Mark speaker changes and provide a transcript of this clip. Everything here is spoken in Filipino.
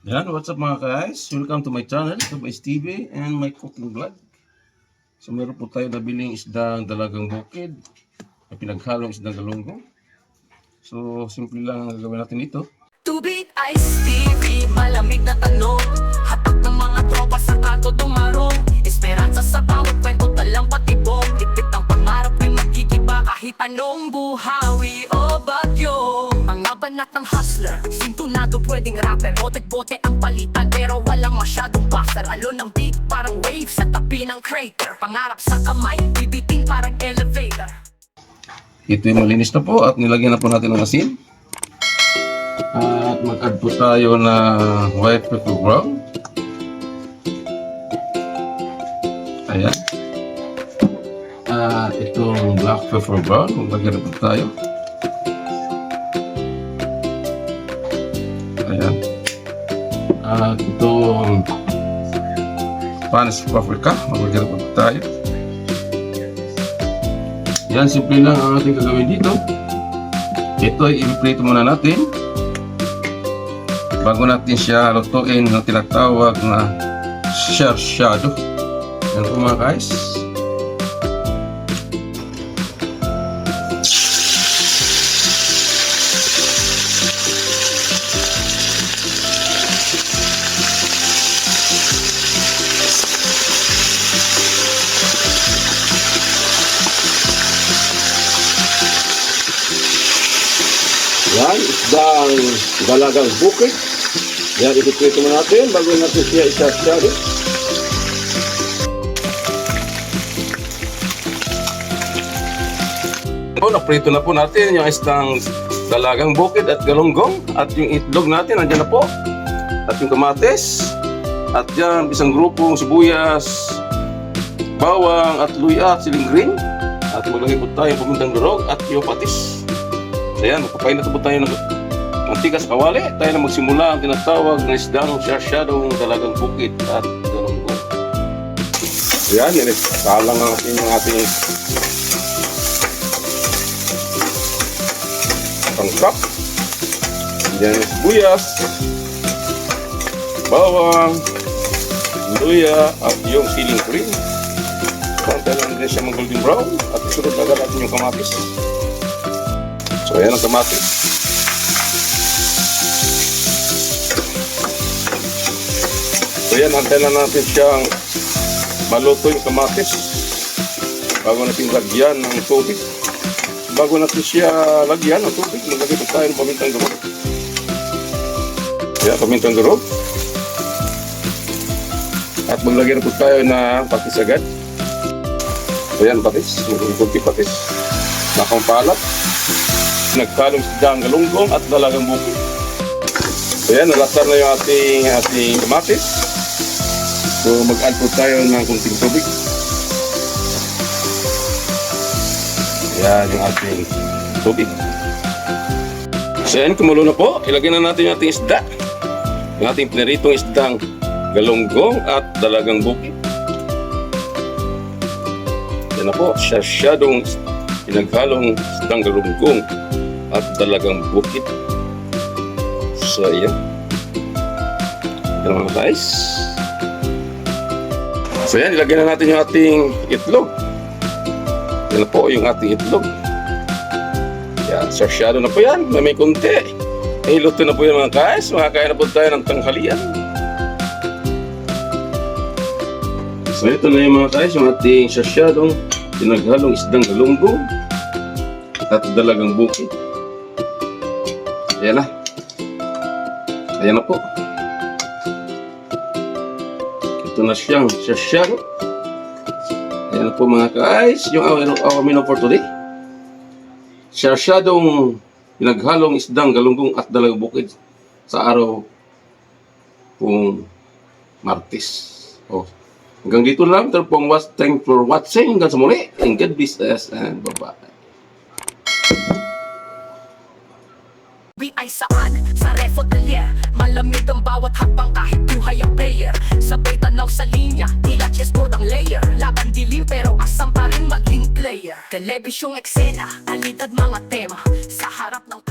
Speaker 1: Yan, what's up mga guys? Welcome to my channel, Tobias TV and my cooking vlog. So meron po tayo nabiling isdang dalagang bukid na pinaghalong isdang galunggong. So simple lang ang gagawin natin ito.
Speaker 2: Tubig Ice TV, malamig na tanong, hatak ng mga tropa sa kanto dumarong. Esperanza sa bawat kwento, talang patibong, dikit ang pangarap ay magkikiba kahit anong buhawi o bagyo. Mga banat ng hustler, sintunado pwedeng rapper, bote-bote ang palitan pero walang masyadong buffer. Alon ng beat parang wave sa tabi ng crater, pangarap sa kamay, bibiting parang elevator.
Speaker 1: Ito yung malinis na po at nilagyan na po natin ng asin. At mag-add po tayo na white pepper brown. Ayan. At itong black pepper brown, maglagyan na po tayo. Ayan. At itong Spanish paprika, maglagyan na po tayo. Yan, simple lang ang ating gagawin dito. Ito ay i-prito muna natin bago natin siya lutuin na tinatawag na sarsyado. Yan po mga guys. Yan, isdang dalagang bukid. Yan, ipiprito mo natin bago natin siya isasyado. Naprito na po natin yung isdang dalagang bukid at galunggong. At yung itlog natin, andyan na po. At yung kamatis. At yan, isang grupong sibuyas, bawang at luya at siling green. At maglagay po tayo ng pamintang durog at yung patis. Ayan, magpapainat po tayo ng mantika sa kawali. Tayo na magsimula ang tinatawag na isdang sarsyadong dalagang bukid at galunggong. Ayan, salang natin yung ating pangkap. Ayan yung sibuyas, bawang, luya at yung siling green. Pantay lang din siya mag-golden brown at isunod na natin yung kamatis. So ayan ang kamatis. So ayan, antay na natin siyang maluto yung kamatis bago natin lagyan ng tubig. Bago natin siya lagyan ng tubig, maglagay po tayo ng pamintang durog. Ayan, pamintang durog. At maglagyan po tayo ng patis agad. So ayan, patis. Maglagay patis. Nakang palat. Nagkalong isdang galunggong at dalagang bukid. So yan, nalasar na yung ating kamatis. So mag-add po tayo ng kunting tubig. Yan yung ating tubig. So yan, kumulo na po. Ilagay na natin yung ating isda. Yung ating pinaritong isdang galunggong at dalagang bukid. Yan na po, sarsyadong pinaghalong isdang galunggong at dalagang bukid. So ayan. Ito mga guys. So ayan, ilagay na natin yung ating itlog. Yan na po yung ating itlog. Yan, sarsyado na po yan. May konti. Luto na po yan mga guys. Makakain na po tayo ng tanghalian. So ito na yung mga guys, yung ating sarsyadong pinaghalong isdang galunggong at dalagang bukid. Ayan na. Ayan na po. Ito na siyang sarsyado. Ayan na po mga guys. Yung our menu for today. Sarsyadong pinaghalong isdang galunggong at dalagang bukid sa araw pong Martes. Oh. Hanggang dito lang. Thanks for watching. Hanggang sa muli. And God bless us and bye-bye.
Speaker 2: Ay saan? Sa refotelier. Malamig ang bawat hakbang kahit buhay ang player. Sabay tanaw sa linya, tila chessboard ang layer. Laban dilim pero asam pa rin maging player. Telebisyong eksena, alidad mga tema. Sa harap ng